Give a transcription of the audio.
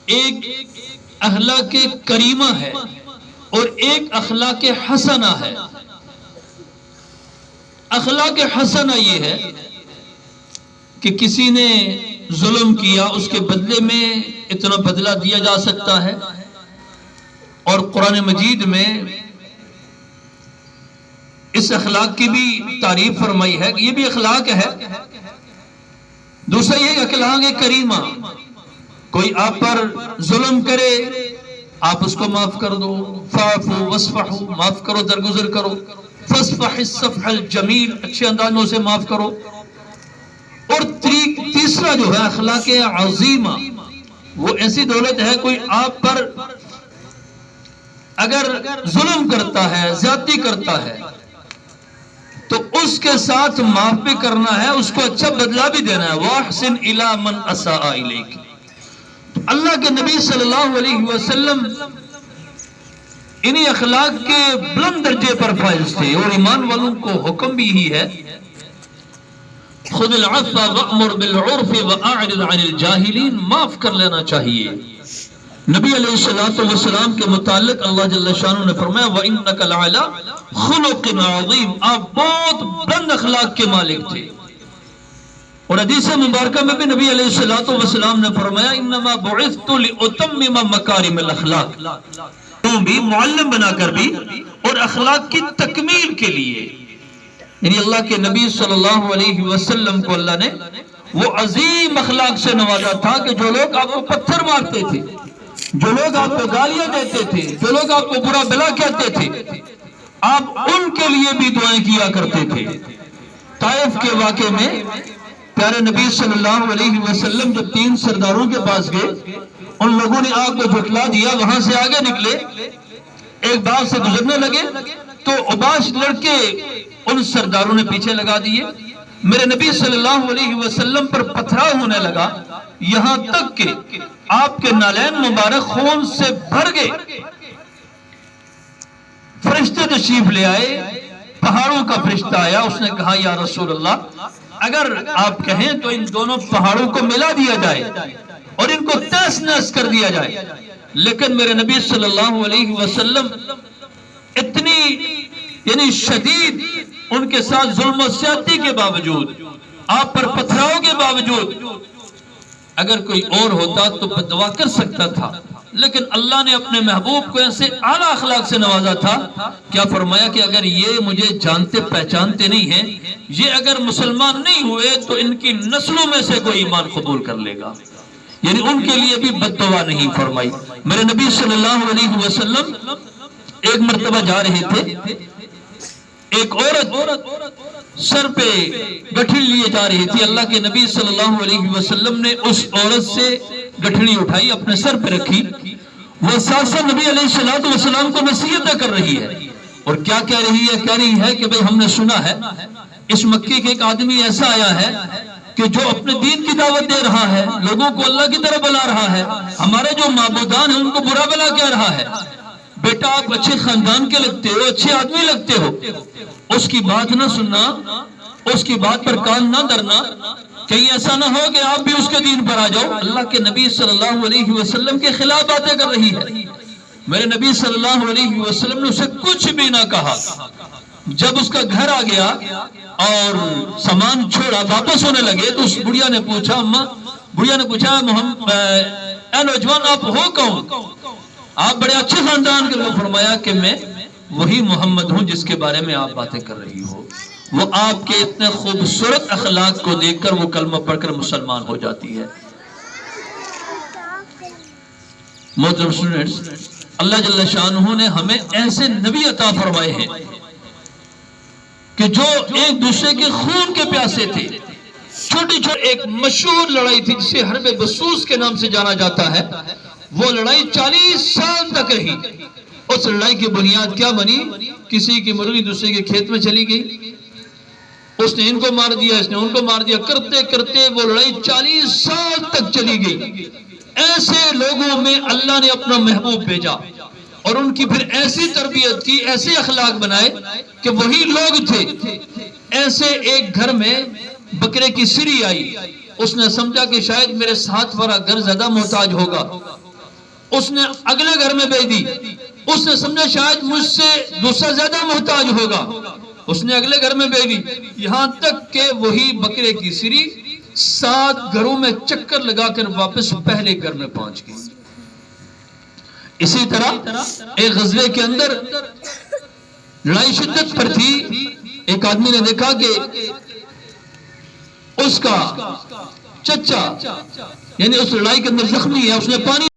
ایک اخلاق کریمہ ہے اور ایک اخلاق حسنہ ہے۔ اخلاق حسنہ یہ ہے کہ کسی نے ظلم کیا، اس کے بدلے میں اتنا بدلہ دیا جا سکتا ہے، اور قرآن مجید میں اس اخلاق کی بھی تعریف فرمائی ہے کہ یہ بھی اخلاق ہے۔ دوسرا یہ اخلاق کریمہ، کوئی آپ پر ظلم کرے آپ اس کو معاف کر دو، فاعفوا واصفحوا، معاف کرو، درگزر کرو، فاصفح الصفح الجمیل، اچھے اندازوں سے معاف کرو۔ اور تیسرا جو ہے اخلاق عظیمہ، وہ ایسی دولت ہے کوئی آپ پر اگر ظلم کرتا ہے، زیادتی کرتا ہے، تو اس کے ساتھ معاف بھی کرنا ہے، اس کو اچھا بدلہ بھی دینا ہے۔ وَأَحْسِنْ إِلَىٰ مَنْ أَسَاءَ إِلَيْكَ۔ تو اللہ کے نبی صلی اللہ علیہ وسلم انہی اخلاق کے بلند درجے پر فائز تھے، اور ایمان والوں کو حکم بھی یہی ہے، خُذِ الْعَفْوَ وَأْمُرْ بِالْعُرْفِ وَأَعْرِضْ عَنِ الْجَاهِلِينَ، معاف کر لینا چاہیے۔ نبی علیہ السلام کے متعلق اللہ جل شانہ نے فرمایا وَإِنَّكَ لَعَلَىٰ خُلُقٍ عَظِيمٍ، آپ بہت بلند اخلاق کے مالک تھے۔ اور حدیث مبارکہ میں بھی نبی علیہ السلام نے فرمایا انما بعثت لأتمم مکارم الاخلاق، تم بھی معلم بنا کر بھی اور اخلاق کی تکمیل کے لیے، یعنی اللہ کے نبی صلی اللہ علیہ وسلم کو اللہ نے وہ عظیم اخلاق سے نوازا تھا کہ جو لوگ آپ کو پتھر مارتے تھے، جو لوگ آپ کو گالیاں دیتے تھے، جو لوگ آپ کو برا بلا کہتے تھے، آپ ان کے لیے بھی دعائیں کیا کرتے تھے۔ طائف کے واقعے میں پیارے نبی صلی اللہ علیہ وسلم جب 3 سرداروں کے پاس گئے، ان لوگوں نے آگ کو جھٹلا دیا، وہاں سے آگے نکلے، ایک باغ سے گزرنے لگے تو اوباش لڑکے ان سرداروں نے پیچھے لگا دیے، میرے نبی صلی اللہ علیہ وسلم پر پتھراؤ ہونے لگا، یہاں تک کہ آپ کے نالین مبارک خون سے بھر گئے۔ فرشتے تشریف لے آئے، پہاڑوں کا فرشتہ آیا، اس نے کہا یا رسول اللہ اگر آپ کہیں تو ان دونوں پہاڑوں کو ملا دیا جائے اور ان کو تہس نہس کر دیا جائے، لیکن میرے نبی صلی اللہ علیہ وسلم اتنی یعنی شدید ان کے ساتھ ظلم و زیادتی کے باوجود، آپ پر پتھراؤ کے باوجود، اگر کوئی اور ہوتا تو بددعا کر سکتا تھا، لیکن اللہ نے اپنے محبوب کو ایسے اعلیٰ اخلاق سے نوازا تھا، کیا فرمایا کہ اگر یہ مجھے جانتے پہچانتے نہیں ہیں، یہ اگر مسلمان نہیں ہوئے تو ان کی نسلوں میں سے کوئی ایمان قبول کر لے گا، یعنی ان کے لیے بھی بددعا نہیں فرمائی۔ میرے نبی صلی اللہ علیہ وسلم ایک مرتبہ جا رہے تھے، ایک عورت سر پہ گٹھڑی لیے جا رہی تھی، اللہ کے نبی صلی اللہ علیہ وسلم نے اس عورت سے گٹھڑی اٹھائی، اپنے سر پہ رکھی، وہ ساتھ ساتھ نبی علیہ السلام کو نصیحت کر رہی ہے، اور کیا کہہ رہی ہے کہ بھئی ہم نے سنا ہے اس مکے کے ایک آدمی ایسا آیا ہے کہ جو اپنے دین کی دعوت دے رہا ہے، لوگوں کو اللہ کی طرف بلا رہا ہے، ہمارے جو معبودان ہیں ان کو برا بلا کہہ رہا ہے، بیٹا آپ اچھے خاندان کے لگتے ہو، اچھے آدمی لگتے ہو، اس کی بات نہ سننا، اس کی بات پر کان نہ دھرنا، کہیں ایسا نہ ہو کہ آپ بھی اس کے دین پر آ جاؤ۔ اللہ کے نبی صلی اللہ علیہ وسلم کے خلاف باتیں کر رہی ہے، میرے نبی صلی اللہ علیہ وسلم نے اسے کچھ بھی نہ کہا۔ جب اس کا گھر آ گیا اور سامان چھوڑا واپس ہونے لگے تو اس بڑھیا نے پوچھا اے نوجوان آپ ہو کون؟ آپ بڑے اچھے خاندان کے لوگ؟ فرمایا کہ میں وہی محمد ہوں جس کے بارے میں آپ باتیں کر رہی ہو۔ وہ آپ کے اتنے خوبصورت اخلاق کو دیکھ کر وہ کلمہ پڑھ کر مسلمان ہو جاتی ہے۔ محترم اسٹوڈنٹس، اللہ جل شانہ نے ہمیں ایسے نبی عطا فرمائے ہیں کہ جو ایک دوسرے کے خون کے پیاسے تھے۔ چھوٹی ایک مشہور لڑائی تھی جسے حرب بسوس کے نام سے جانا جاتا ہے، وہ لڑائی 40 سال تک رہی۔ اس لڑائی کی بنیاد کیا بنی؟ کسی کی مرغی دوسرے کے کھیت میں چلی گئی، اس نے ان کو مار دیا، اس نے ان کو مار دیا، کرتے کرتے وہ لڑائی 40 سال تک چلی گئی۔ ایسے لوگوں میں اللہ نے اپنا محبوب بھیجا اور ان کی پھر ایسی تربیت کی، ایسے اخلاق بنائے کہ وہی لوگ تھے۔ ایسے ایک گھر میں بکرے کی سری آئی، اس نے سمجھا کہ شاید میرے ساتھ والا گھر زیادہ محتاج ہوگا، اس نے اگلے گھر میں بھیج دی۔ اس نے سمجھا شاید مجھ سے دوسرا زیادہ محتاج ہوگا، اس نے اگلے گھر میں بھیج دی، یہاں تک کہ وہی بکرے کی سری 7 گھروں میں چکر لگا کر واپس پہلے گھر میں پہنچ گئی۔ اسی طرح ایک غزوے کے اندر لڑائی شدت پر تھی، ایک آدمی نے دیکھا کہ اس کا چچا یعنی اس لڑائی کے اندر زخمی ہے، اس نے پانی